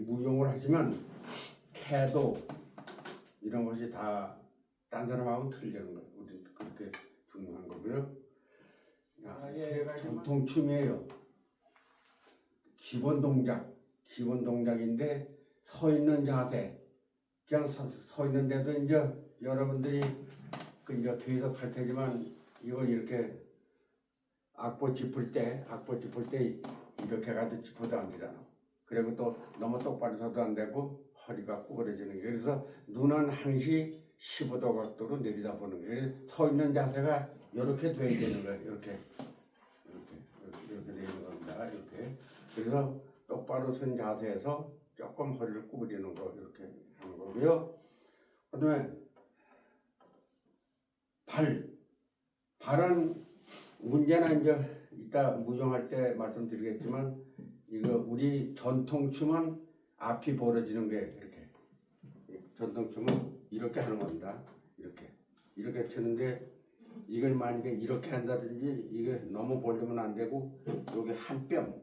무용을 하시면 태도 이런 것이 다 딴 사람하고 틀리는 거예요. 우리 그렇게 중요한 거고요. 전통춤이에요. 기본 동작인데 서 있는 자세. 그냥 서 있는데도 이제 여러분들이 이제 계속 할 테지만 이거 이렇게 악보 짚을 때 이렇게 가도 짚어도 안 되잖아. 그리고 또 너무 똑바로 서도 안 되고 허리가 구부러지는 게. 그래서 눈은 항시 15도 각도로 내려다보는 거예요. 서 있는 자세가 이렇게 돼야 되는 거예요. 이렇게 되는 겁니다. 이렇게. 그래서 똑바로 선 자세에서 조금 허리를 구부리는 거 이렇게 하는 거고요. 그다음에 발은 문제는 이제 이따 무용할 때 말씀드리겠지만 이거 우리 전통춤은 앞이 벌어지는 게 이렇게. 전통춤은 이렇게 하는 겁니다. 이렇게 치는데 이걸 만약에 이렇게 한다든지 이게 너무 벌리면 안 되고 여기 한 뼘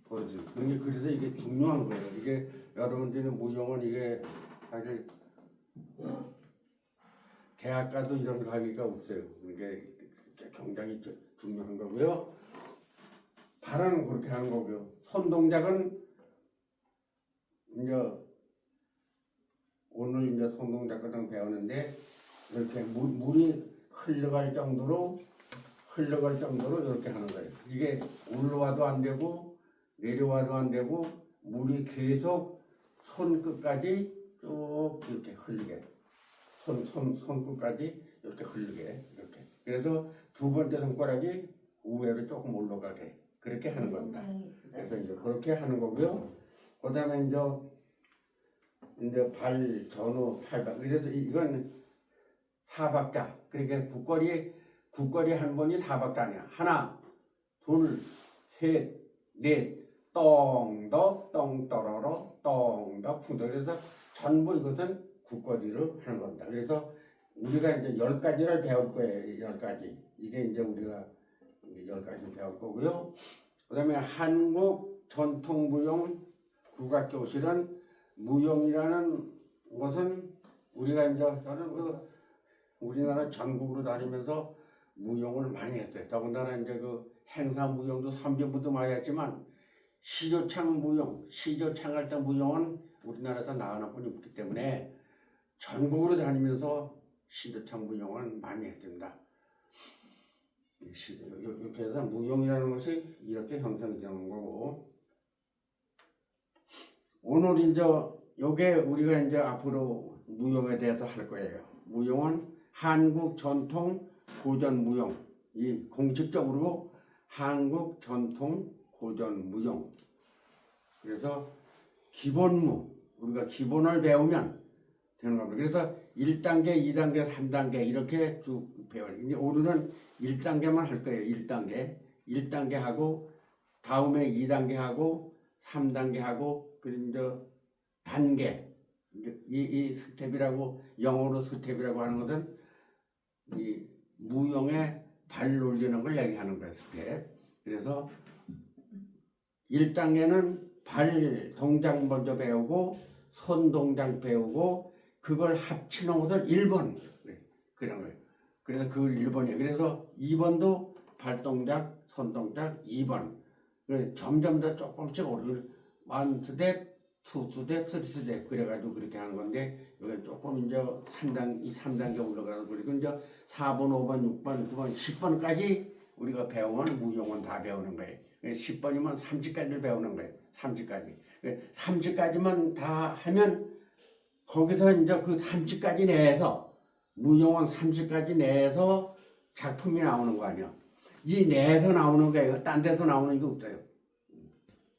벌어지는. 그래서 이게 중요한 거예요. 이게 여러분들이 무용은 이게 사실 대학 가도 이런 가기가 없어요. 이게 굉장히 중요한 거고요. 발은 그렇게 하는 거고요. 손 동작은 이제 오늘 이제 손 동작을 배우는데 이렇게 물이 흘러갈 정도로 이렇게 하는 거예요. 이게 올라와도 안 되고 내려와도 안 되고 물이 계속 손끝까지 쭉 이렇게 흐르게 손끝까지 이렇게 흐르게 이렇게. 그래서 두 번째 손가락이 우회로 조금 올라가게 그렇게 하는 겁니다. 그래서 이제 그렇게 하는 거고요. 그다음에 이제 발 전후 팔박. 그래서 이건 사박자. 그러니까 국거리 한 번이 사박자 아니야. 하나, 둘, 셋, 넷, 똥덕, 똥떠러러, 똥덕, 쿵덕. 그래서 전부 이것은 국거리를 하는 겁니다. 그래서 우리가 이제 10가지를 배울 거예요. 10가지. 이게 이제 우리가 10가지 배울 거고요. 그 다음에 한국 전통무용 국악교실은 무용이라는 것은 우리가 이제 저는 우리나라 전국으로 다니면서 무용을 많이 했어요. 더군다나 이제 행사 무용도 선배부도 많이 했지만 시조창 할 때 무용은 우리나라에서 나가는 분이 없기 때문에 전국으로 다니면서 시조창 무용을 많이 했습니다. 이렇게 해서 무용이라는 것이 이렇게 형성이 되는 거고. 오늘 이제 요게 우리가 이제 앞으로 무용에 대해서 할 거예요. 무용은 한국 전통 고전 무용. 이 공식적으로 한국 전통 고전 무용. 그래서 기본무, 우리가 기본을 배우면 되는 겁니다. 그래서 1단계, 2단계, 3단계 이렇게 쭉 배워요. 이제 오늘은 1단계만 할 거예요. 1단계 하고 다음에 2단계 하고 3단계 하고 그리고 이제 단계. 이 스텝이라고 영어로 스텝이라고 하는 것은 이 무용에 발 올리는 걸 얘기하는 거예요. 스텝. 그래서 1단계는 발 동작 먼저 배우고 손 동작 배우고 그걸 합치는 것을 1번 그런 거예요. 그래서 그걸 1번이에요. 그래서 2번도 발 동작, 손 동작 2번. 점점 더 조금씩 오르는 1 스텝, 2 스텝, 3 스텝 그래가지고 그렇게 하는 건데 여기 조금 이제 3단계 올라가고 그리고 이제 4번, 5번, 6번, 9번, 10번까지 우리가 배우면 무용은 다 배우는 거예요. 10번이면 30까지를 배우는 거예요. 30까지. 30까지만 다 하면 거기서 이제 그 30까지 내에서 무용은 30까지 내에서 작품이 나오는 거 아니야. 이 내에서 나오는 거예요. 딴 데서 나오는 게 없어요.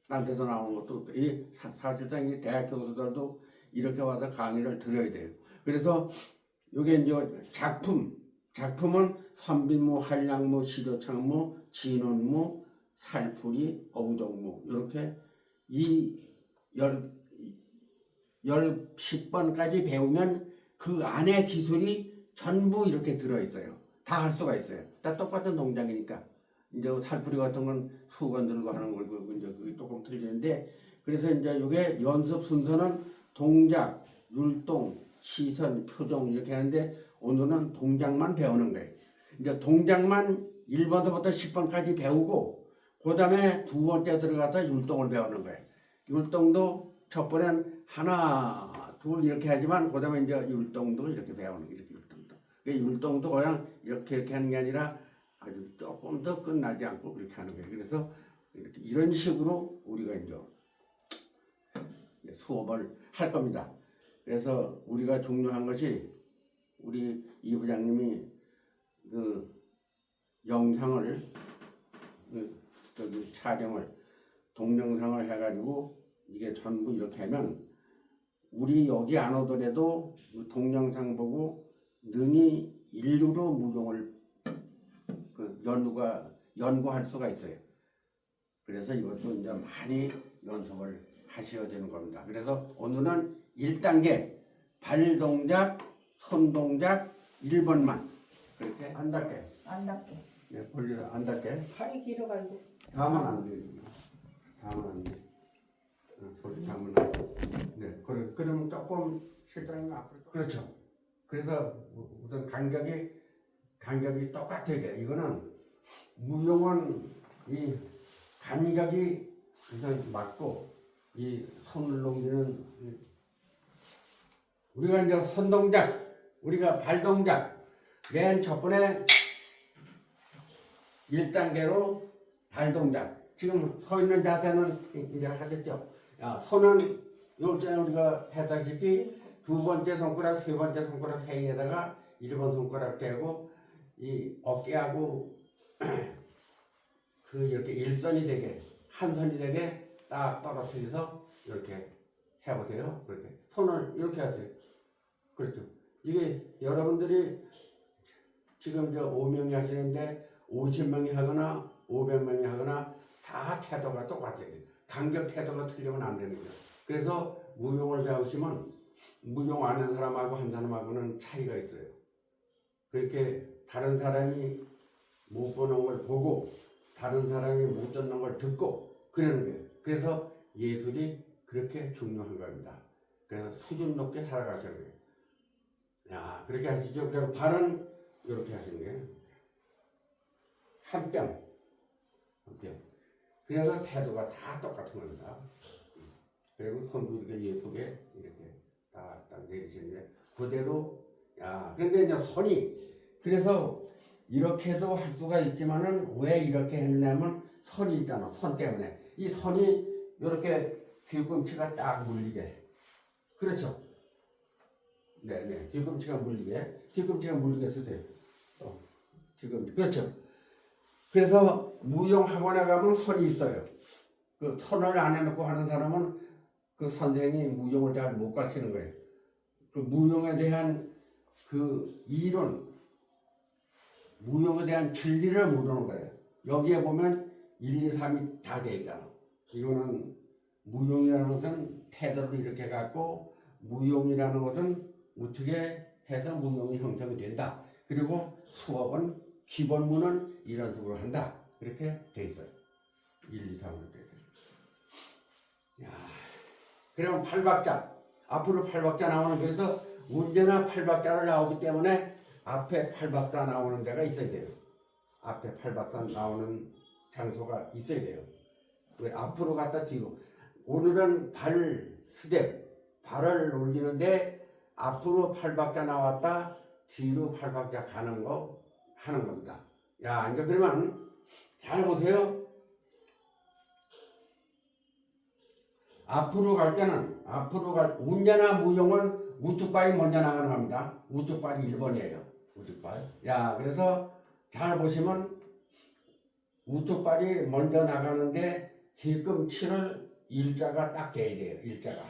딴 데서 나오는 것도 없어요. 이 사실상 이 대학 교수들도 이렇게 와서 강의를 들어야 돼요. 그래서 이게 이제 작품은 선비무, 한량무, 시조창무, 진원무, 살풀이, 어부동무 이렇게 이 10번까지 배우면 그 안에 기술이 전부 이렇게 들어있어요. 다 할 수가 있어요. 다 똑같은 동작이니까. 이제 살풀이 같은 건 수건 들고 하는 거고 이제 그게 조금 틀리는데 그래서 이제 이게 연습 순서는 동작, 율동, 시선, 표정 이렇게 하는데 오늘은 동작만 배우는 거예요. 이제 동작만 1번부터 10번까지 배우고 그 다음에 두 번째 들어가서 율동을 배우는 거예요. 율동도 첫 번엔 하나, 둘 이렇게 하지만 그 다음에 이제 율동도 이렇게 배우는 거예요. 율동도. 율동도 그냥 이렇게 하는 게 아니라 아주 조금 더 끝나지 않고 그렇게 하는 거예요. 그래서 이렇게 이런 식으로 우리가 이제 수업을 할 겁니다. 그래서 우리가 중요한 것이 우리 이 부장님이 그 영상을 촬영을 동영상을 해가지고 이게 전부 이렇게 하면 우리 여기 안 오더라도 동영상 보고 능히 일루로 무용을 연구할 수가 있어요. 그래서 이것도 이제 많이 연습을 하셔야 되는 겁니다. 그래서 오늘은 1단계 발 동작, 손 동작 1번만 그렇게 안 닿게. 안 닿게. 네, 볼일 안 닿게. 팔이 길어가지고. 다음은 안 돼. 다음은 안 돼. 소리 다음은 안 돼. 네, 그러면 조금 실장님 앞으로. 그렇죠. 그래서 우선 간격이 똑같아요. 이거는 무용은 이 간격이 우선 맞고 이 손을 넘기는 우리가 이제 손 동작, 우리가 발 동작 맨 첫 번에 1단계로 발 동작. 지금 서 있는 자세는 이제 하셨죠. 손은 요전에 우리가 했다시피 두 번째 손가락, 세 번째 손가락 사이에다가 1번 손가락 대고 이 어깨하고 이렇게 일선이 되게 한 선이 되게 딱 떨어뜨려서 이렇게 해보세요. 그렇게 손을 이렇게 하세요. 그렇죠. 이게 여러분들이 지금 5명이 하시는데 50명이 하거나 500명이 하거나 다 태도가 똑같아요. 간격 태도가 틀리면 안 되는 거예요. 그래서 무용을 배우시면 무용 안 하는 사람하고 한 사람하고는 차이가 있어요. 그렇게 다른 사람이 못 보는 걸 보고 다른 사람이 못 듣는 걸 듣고 그러는 거예요. 그래서 예술이 그렇게 중요한 겁니다. 그래서 수준 높게 살아가셔야 돼요. 야, 그렇게 하시죠. 그리고 발은 이렇게 하시는 거예요. 한 뼘. 그래서 태도가 다 똑같은 겁니다. 그리고 손도 이렇게 예쁘게 이렇게 딱 내리시는데 그대로 그런데 이제 손이 그래서 이렇게도 할 수가 있지만은 왜 이렇게 했냐면 선이 있잖아. 손 때문에 이 선이 이렇게 뒤꿈치가 딱 물리게. 그렇죠. 네. 뒤꿈치가 물리게 쓰세요. 뒤꿈치. 그렇죠. 그래서 무용 학원에 가면 선이 있어요. 그 선을 안 해놓고 하는 사람은 그 선생이 무용을 잘 못 가르치는 거예요. 그 무용에 대한 그 이론, 무용에 대한 진리를 모르는 거예요. 여기에 보면 1, 2, 3이 다 돼 있잖아. 이거는 무용이라는 것은 태도를 이렇게 갖고 무용이라는 것은 어떻게 해서 무용이 형성이 된다. 그리고 수업은 기본문은 이런 식으로 한다. 이렇게 돼 있어요. 1, 2, 3으로 돼 있어요. 그러면 8박자. 앞으로 8박자 나오는 그래서 언제나 8박자를 나오기 때문에 앞에 8박자 나오는 데가 있어야 돼요. 앞에 8박자 나오는 장소가 있어야 돼요. 앞으로 갔다 뒤로. 오늘은 발 스텝, 발을 올리는데 앞으로 8박자 나왔다 뒤로 8박자 가는 거 하는 겁니다. 이제 그러면 잘 보세요. 앞으로 갈 때는 언제나 무용은 우측발이 먼저 나가는 겁니다. 우측발이 1번이에요. 우측발. 그래서 잘 보시면 우측발이 먼저 나가는데 뒤꿈치를 일자가 딱 돼야 돼요. 일자가.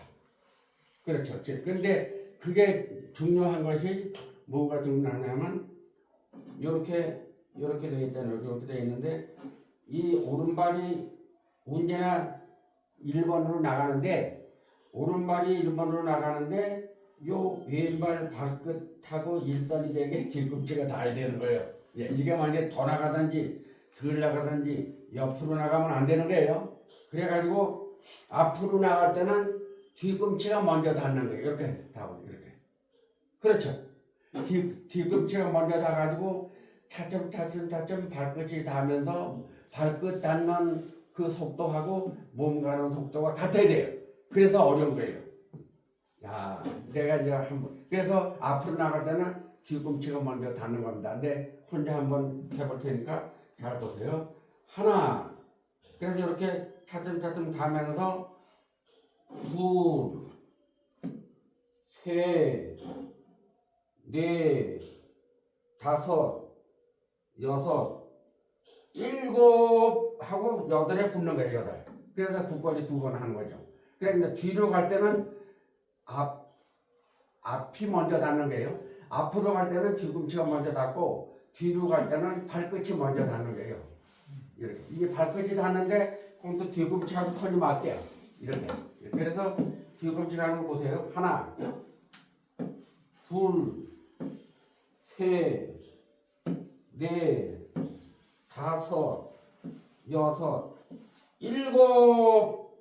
그렇죠. 그런데 그게 중요한 것이 뭐가 중요하냐면 이렇게 되어 있잖아요. 이렇게 되어 있는데 이 오른발이 언제나 1번으로 나가는데 오른발이 1번으로 나가는데 요 왼발 발끝하고 일선이 되게 뒤꿈치가 닿아야 되는 거예요. 이게 만약에 더 나가든지 덜 나가든지 옆으로 나가면 안 되는 거예요. 그래가지고 앞으로 나갈 때는 뒤꿈치가 먼저 닿는 거예요. 이렇게 닿고 이렇게. 그렇죠. 뒤꿈치가 먼저 닿아가지고 차츰 발끝이 닿으면서 발끝 닿는 그 속도하고 몸 가는 속도가 같아야 돼요. 그래서 어려운 거예요. 야, 내가 이제 한번 그래서 앞으로 나갈 때는 뒤꿈치가 먼저 닿는 겁니다. 근데 혼자 한번 해볼 테니까 잘 보세요. 하나. 그래서 이렇게 차츰 닿으면서 둘, 셋, 넷, 다섯, 여섯, 일곱 하고 여덟에 붙는 거예요. 여덟. 그래서 굳건히 2번 하는 거죠. 그러니까 뒤로 갈 때는 앞이 먼저 닿는 거예요. 앞으로 갈 때는 뒤꿈치가 먼저 닿고 뒤로 갈 때는 발끝이 먼저 닿는 거예요. 이렇게. 이게 발끝이 닿는데 그럼 또 뒤꿈치하고 턴이 맞대요. 이렇게. 그래서 뒤꿈치 가는 거 보세요. 하나, 둘, 셋, 넷, 다섯, 여섯, 일곱,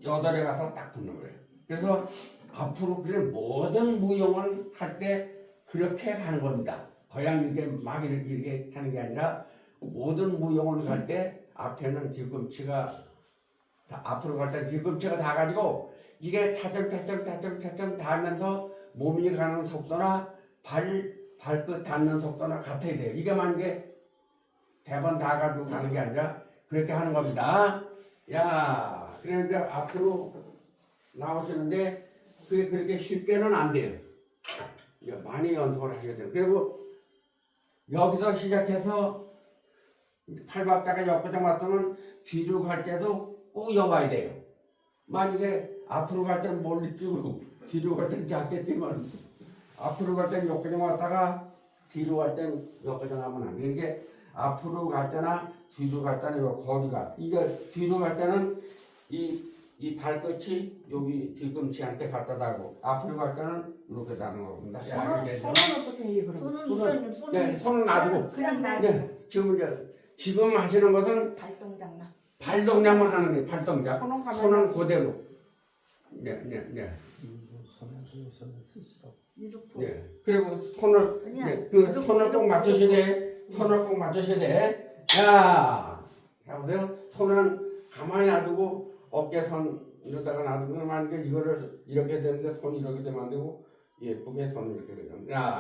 여덟에 가서 딱 붙는 거예요. 그래서 앞으로 그런 모든 무용을 할 때 그렇게 하는 겁니다. 그냥 이렇게 막 이렇게 하는 게 아니라 모든 무용을 할 때 앞에는 뒤꿈치가 앞으로 갈 때 뒤꿈치가 닿아가지고 이게 차츰 닿으면서 몸이 가는 속도나 발끝 닿는 속도나 같아야 돼요. 이게 만약에 대번 닿아가지고 가는 게 아니라 그렇게 하는 겁니다. 야, 그래 이제 앞으로 나오시는데 그게 그렇게 쉽게는 안 돼요. 많이 연습을 하셔야 돼요. 그리고 여기서 시작해서 팔박자가 역부정 맞으면 뒤로 갈 때도 꼭 여봐야 돼요. 만약에 앞으로 갈 때는 멀리 뛰고 뒤로 갈 때는 작게 뛰면 앞으로 갈 때는 역부정 왔다가 뒤로 갈 때는 역부정 하면 안 돼요. 이게 앞으로 갈 때나 뒤로 갈 때는 요 거리가 이게 뒤로 갈 때는 이 발끝이 여기 뒤꿈치한테 갖다 대고 앞으로 갈 때는 이렇게 닿는 겁니다. 손은 어떻게 해요 그럼? 손은 손은 놔두고 그냥 나 지금 하시는 것은 발동작만. 발동작만 하는 거예요. 발동작. 손은 가만히 손은 그대로. 네. 손을 쓰시라고. 이렇게. 네. 그리고 손을 그냥 그 손을 꼭 맞추셔야 돼. 손을 꼭 맞추셔야 돼. 자, 보세요. 손은 가만히 놔두고 어깨선에다가 놔두고 만약에 이거를 이렇게 되는데 손이 이렇게 되면 안 되고 예쁘게 손이 이렇게 되죠. 자,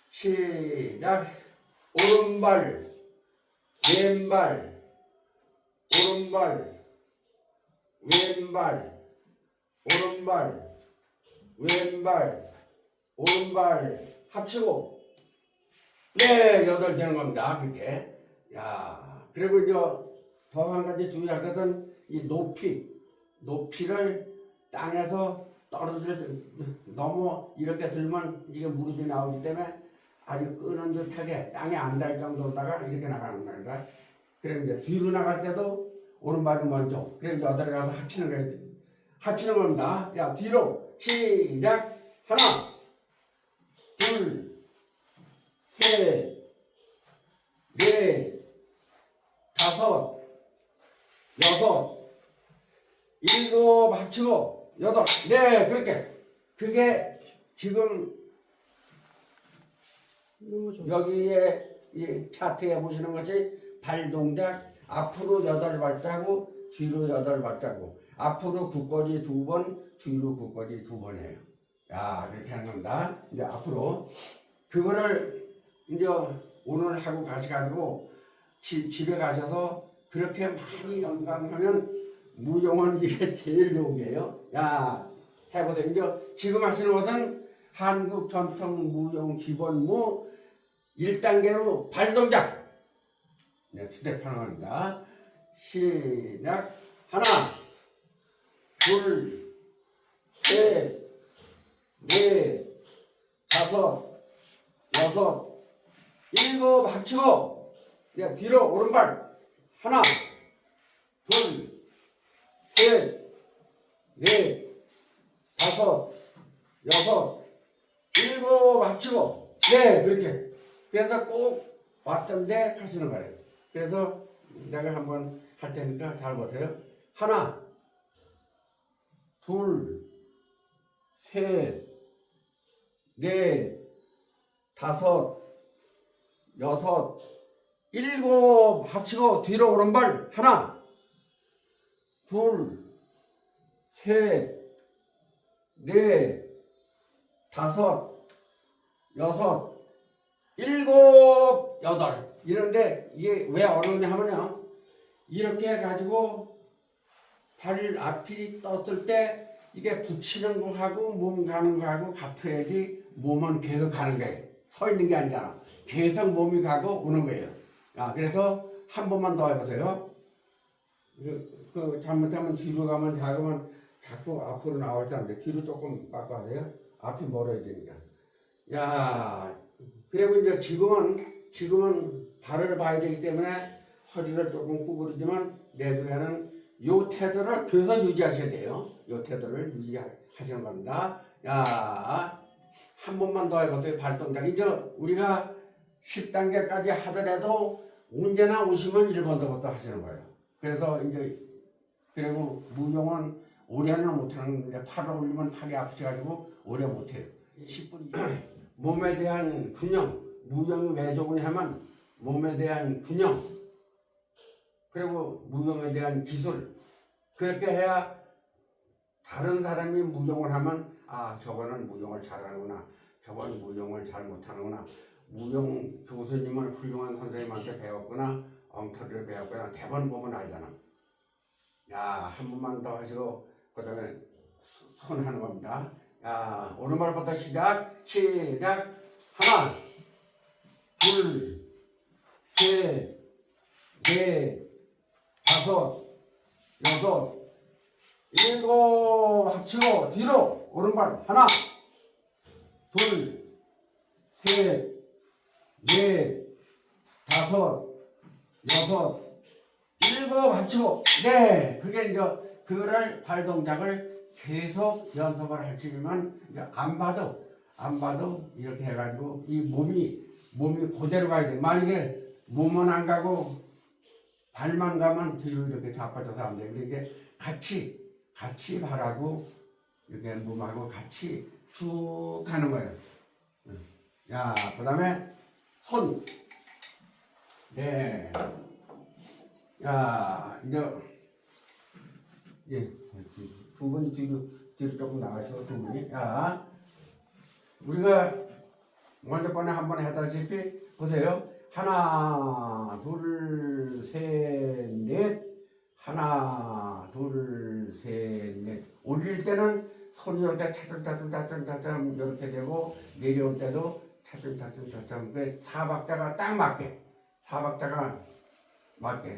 시작. 오른발, 왼발, 오른발, 왼발, 오른발, 왼발, 오른발 합치고 네, 8 되는 겁니다. 그렇게. 야, 그리고 이제 더 한 가지 주의할 것은 이 높이를 땅에서 떨어질 너무 이렇게 들면 이게 무릎이 나오기 때문에 아주 끄는 듯하게 땅에 안 닿을 정도로다가 이렇게 나가는 겁니다. 그리고 이제 뒤로 나갈 때도 오른발이 먼저. 그리고 8에 가서 합치는 거예요. 합치는 겁니다. 야, 뒤로 시작. 하나, 둘, 셋, 넷, 다섯, 여섯, 일곱 합치고 여덟. 네, 그렇게. 그게 지금 여기에 이 차트에 보시는 것이 발 동작 앞으로 8발자국 뒤로 8발자국 앞으로 굳건히 2번 뒤로 굳건히 2번이에요. 야, 그렇게 하는 겁니다. 이제 앞으로 그거를 이제 오늘 하고 가셔가지고 집에 가셔서 그렇게 많이 연습하면 무용은 이게 제일 좋은 게요. 야, 해보세요. 이제 지금 하시는 것은 한국 전통 무용 기본무 1단계로 발동작. 네, 스텝 하는 겁니다. 시작. 하나, 둘, 셋, 넷, 다섯, 여섯, 일곱 합치고 네, 뒤로 오른발 하나, 둘, 셋, 넷, 다섯, 여섯, 일곱 합치고 네, 그렇게. 그래서 꼭 왔던데 하시는 거예요. 그래서 내가 한번 할 테니까 잘 보세요. 하나, 둘, 셋, 넷, 다섯, 여섯, 일곱 합치고 뒤로 오른발 하나, 둘, 셋, 넷, 다섯, 여섯, 일곱, 여덟. 이런데 이게 왜 어려우냐 하면요, 이렇게 해가지고 발 앞이 떴을 때 이게 붙이는 거하고 몸 가는 거하고 같아야지 몸은 계속 가는 거예요. 서 있는 게 아니잖아. 계속 몸이 가고 오는 거예요. 그래서 한 번만 더 해보세요. 잘못하면 뒤로 가면 자꾸 앞으로 나오지 않는데 뒤로 조금 바꿔야 돼요. 앞이 멀어야 되니까. 그리고 이제 지금은 발을 봐야 되기 때문에 허리를 조금 구부리지만 내중에는 요 태도를 계속 유지하셔야 돼요. 요 태도를 유지하시는 겁니다. 한 번만 더 해보세요. 발동작. 이제 우리가 10단계까지 하더라도 언제나 오시면 1번부터 하시는 거예요. 그래서 이제 그리고 무용은 오래는 못하는 데 팔을 올리면 팔이 아프셔가지고 오래 못해요. 10분 몸에 대한 균형. 무용이 왜 좋으냐 하면 몸에 대한 균형, 그리고 무용에 대한 기술. 그렇게 해야 다른 사람이 무용을 하면 저거는 무용을 잘하는구나, 저건 무용을 잘 못하는구나, 무용 교수님은 훌륭한 선생님한테 배웠구나, 엉터리를 배웠구나, 대본 보면 알잖아. 한 번만 더 하시고 그 다음에 손 하는 겁니다. 오른발부터 시작. 하나, 둘, 셋, 넷, 다섯, 여섯, 일곱 합치고 뒤로 오른발 하나, 둘, 셋, 넷, 다섯, 여섯, 일곱 합치고 그게 이제 그거를 발 동작을 계속 연습을 하시면 이제 안 봐도 이렇게 해가지고 이 몸이 그대로 가야 돼. 만약에 몸은 안 가고 발만 가면 뒤로 이렇게 자빠져서 안 돼. 그러니까 같이 발하고 이렇게 몸하고 같이 쭉 가는 거예요. 그 다음에 손. 이제 두 분이 뒤로 조금 나가시고 두 분이. 우리가 먼저 번에 한 번 했다시피 보세요. 하나, 둘, 셋, 넷. 하나, 둘, 셋, 넷. 올릴 때는 손이 이렇게 차츰 이렇게 되고, 내려올 때도 차츰 그 사박자가 딱 맞게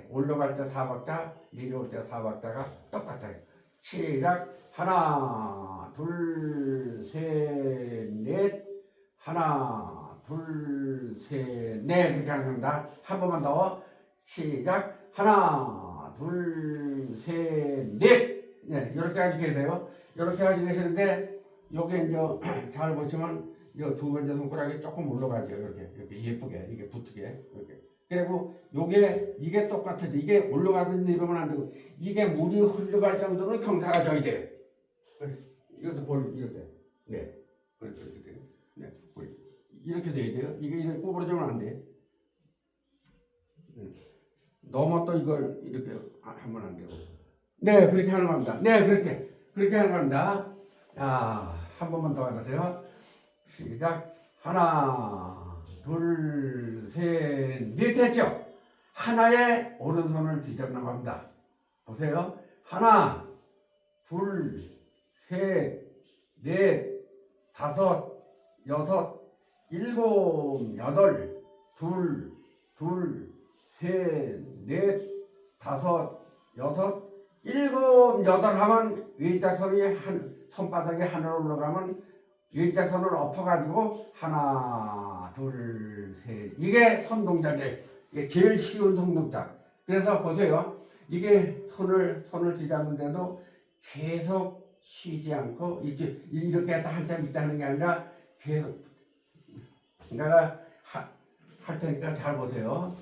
올라갈 때 사박자, 내려올 때 사박자가 똑같아요. 시작. 하나, 둘, 셋, 넷. 하나, 둘, 셋, 넷. 이렇게 하는 겁니다. 한 번만 더. 시작. 하나, 둘, 셋, 넷. 이렇게 가지고 계세요. 이렇게 가지고 계시는데, 요게 이제 잘 보시면 이 두 번째 손가락이 조금 올라가죠. 이렇게 예쁘게, 이게 붙게. 이렇게. 그리고 이게 똑같아요. 이게 올라가든 이러면 안 되고, 이게 물이 흘러갈 정도로 경사가 져야 돼요. 이것도 이렇게. 그렇게 돼요. 이렇게 돼야 돼요. 이게 이렇게 구부러지면 안 돼. 너무 또 이걸 이렇게 하면 안 되고. 그렇게 하는 겁니다. 그렇게 하는 겁니다. 한 번만 더 해보세요. 시작. 하나, 둘, 셋, 넷 됐죠? 하나에 오른손을 뒤잡는 겁니다. 보세요. 하나, 둘, 셋, 넷, 다섯, 여섯, 일곱, 여덟, 둘, 셋, 넷, 다섯, 여섯, 일곱, 여덟 하면 위짝선이 손바닥에 하늘로 올라가면 위짝선을 엎어가지고 하나, 둘, 셋. 이게 손 동작이에요. 이게 제일 쉬운 손 동작. 그래서 보세요. 이게 손을 뒤잡는데도 계속 쉬지 않고 이렇게 한참 있다는 게 아니라 계속. 내가 할 테니까 잘 보세요.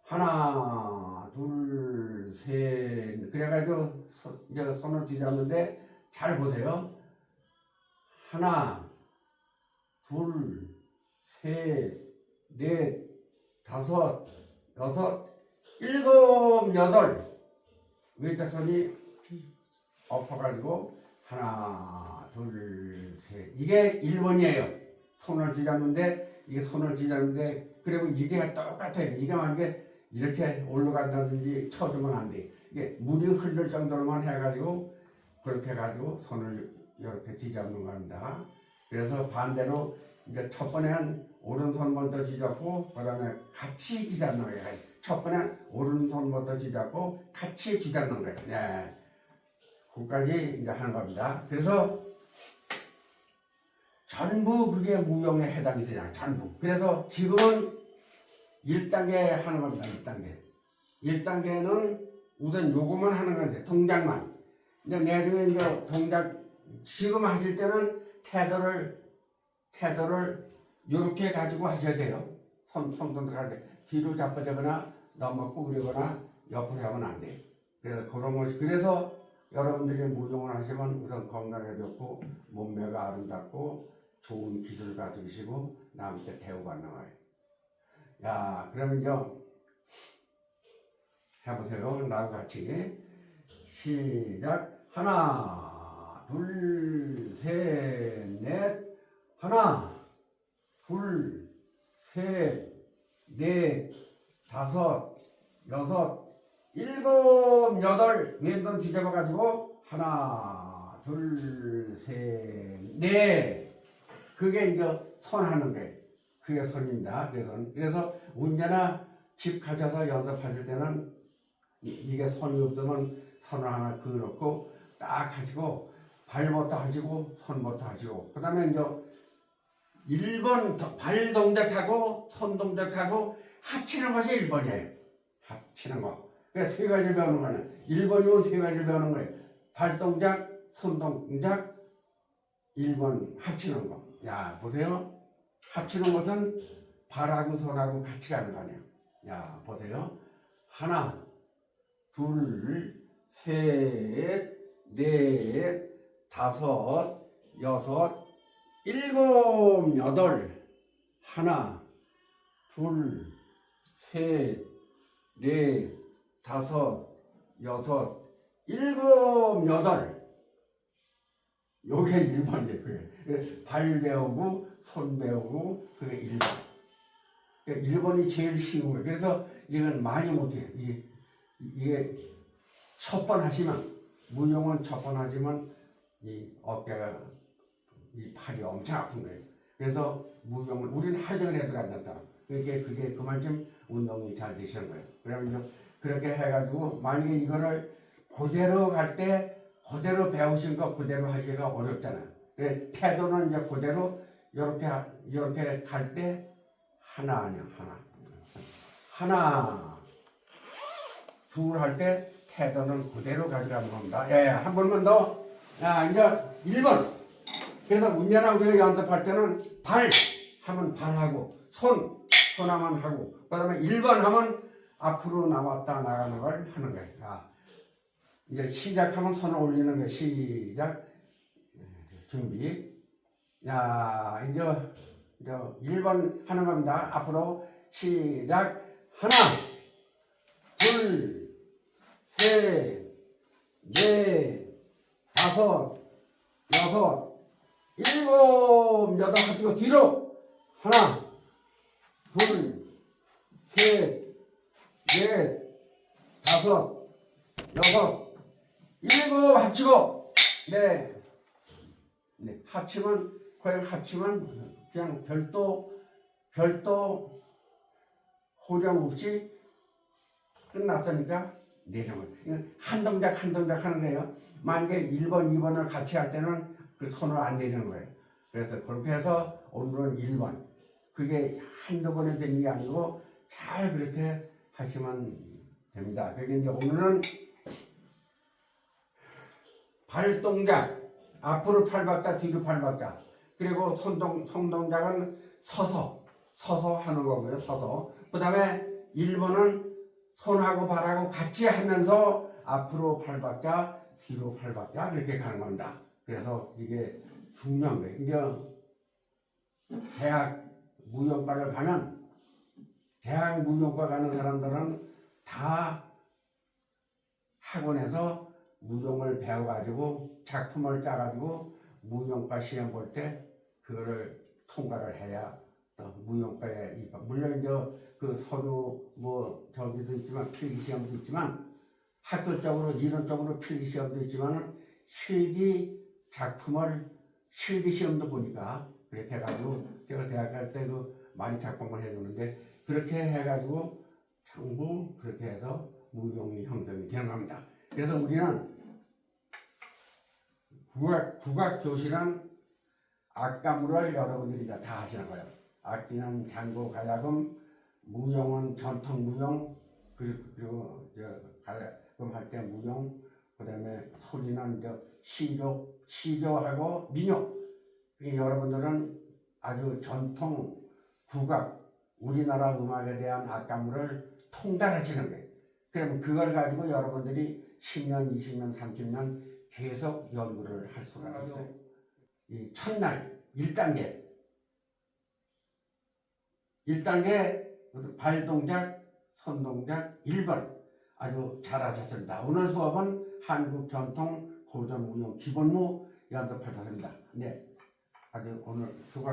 하나, 둘, 셋. 그래가지고 이제 손을 뒤잡는데 잘 보세요. 하나, 둘, 셋, 넷, 다섯, 여섯, 일곱, 여덟. 외짝선이 엎어가지고 하나, 둘, 셋. 이게 1번이에요. 손을 쥐잡는데 이게 손을 쥐잡는데 그리고 이게 똑같아요. 이게 만약에 이렇게 올라간다든지 쳐주면 안 돼. 이게 물이 흐를 정도로만 해가지고 그렇게 해가지고 손을 이렇게 쥐잡는 겁니다. 그래서 반대로 이제 첫 번에는 오른손 먼저 쥐잡고 그 다음에 같이 쥐잡는 거예요. 첫 번에는 오른손 먼저 쥐잡고 같이 쥐잡는 거예요. 네. 그까지 이제 하는 겁니다. 그래서 전부 그게 무용에 해당이 되잖아요. 전부. 그래서 지금은 1단계 하는 겁니다. 1단계. 1단계는 우선 요거만 하는 건데 동작만. 근데 내중에 이제 동작 지금 하실 때는 태도를 이렇게 가지고 하셔야 돼요. 손도 가게 뒤로 잡아대거나 너무 구부리거나 옆으로 하면 안 돼. 그래서 그런 것이 그래서 여러분들이 무용을 하시면 우선 건강에 좋고 몸매가 아름답고 좋은 기술 가지시고 남한테 대우받는 거예요. 야, 그러면요 해보세요. 나하고 같이 시작. 하나, 둘, 셋, 넷. 하나, 둘, 셋, 넷, 다섯, 여섯, 일곱, 여덟. 왼손 뒤집어가지고 하나, 둘, 셋, 넷. 그게 이제 손 하는 거예요. 그게 손입니다. 그래서 언제나 집 가셔서 연습하실 때는 이게 손이 없으면 손을 하나 그어놓고 딱 하시고 발부터 하시고 손부터 하시고 그 다음에 이제 1번 발 동작하고 손 동작하고 합치는 것이 1번이에요. 합치는 거. 그래서 세 가지를 배우는 거는 1번이면 세 가지를 배우는 거예요. 발 동작, 손 동작, 1번 합치는 거. 야, 보세요. 합치는 것은 발하고 손하고 같이 가는 거 아니에요. 야, 보세요. 하나, 둘, 셋, 넷, 다섯, 여섯, 일곱, 여덟. 하나, 둘, 셋, 넷, 다섯, 여섯, 일곱, 여덟. 요게 1번이에요. 그게 발 배우고 손 배우고 그게 1번. 1번이 제일 쉬운 거예요. 그래서 이건 많이 못해요. 이게 첫 번 하시면 무용은 첫 번 하시면 이 어깨가 이 팔이 엄청 아픈 거예요. 그래서 무용을 우리는 하루 종일 해도 안 된다. 그게 그만큼 운동이 잘 되시는 거예요. 그러면 그렇게 해가지고 만약에 이거를 그대로 갈 때 그대로 배우신 거 그대로 하기가 어렵잖아. 그래 태도는 이제 그대로 이렇게 갈 때 하나 아니야 하나 둘 할 때 태도는 그대로 가져가는 겁니다. 예, 한 번만 더. 야, 이제 1번. 그래서 운전하 우리가 연습할 때는 발 하면 발하고 손하면 하고 그 다음에 1번 하면 앞으로 나왔다 나가는 걸 하는 거예요. 자, 이제 시작하면 손을 올리는 거예요. 시작. 준비. 자, 이제 1번 하는 겁니다. 앞으로 시작. 하나, 둘, 셋, 넷, 다섯, 여섯, 일곱, 여덟 합치고 뒤로. 하나, 둘, 셋, 넷, 다섯, 여섯, 일곱 합치고. 네. 합치면 그냥 별도 호령 없이 끝났으니까 내려면 한 동작 하는 거예요. 만약에 1번, 2번을 같이 할 때는 그 손을 안 내리는 거예요. 그래서 그렇게 해서 오늘은 1번. 그게 한두 번에 되는 게 아니고 잘 그렇게 하시면 됩니다. 그게 이제 오늘은 발 동작, 앞으로 팔 박자, 뒤로 팔 박자. 그리고 손 동작은 서서 하는 거고요. 서서. 그 다음에 1번은 손하고 발하고 같이 하면서 앞으로 팔 박자, 뒤로 팔 박자 그렇게 가는 겁니다. 그래서 이게 중요한 거예요. 이제 대학 무용과를 가는 대학 무용과 가는 사람들은 다 학원에서 무용을 배워가지고 작품을 짜가지고 무용과 시험 볼 때 그거를 통과를 해야 또 무용과에 입학. 물론 이제 그 서류 뭐 저기도 있지만 필기 시험도 있지만 학술적으로 이론적으로 필기 시험도 있지만 실기 작품을 실기 시험도 보니까 그렇게 해가지고 제가 대학 갈 때 그 많이 작품을 해주는데 그렇게 해가지고 전부 그렇게 해서 무용이 형성이 되는 겁니다. 그래서 우리는 국악 교실은 악가무를 여러분들이 다 하시는 거예요. 악기는 장구, 가야금, 무용은 전통 무용, 그리고 가야금 할 때 무용, 그다음에 소리는 시조하고 민요. 여러분들은 아주 전통 국악, 우리나라 음악에 대한 악가무를 통달하시는 거예요. 그러면 그걸 가지고 여러분들이 10년, 20년, 30년 계속 연구를 할 수가 있어요. 이 첫날 1단계 발 동작, 손 동작 1번 아주 잘하셨습니다. 오늘 수업은 한국 전통 고전 무용 기본무 연습하셨습니다. 네, 아주 오늘 수고.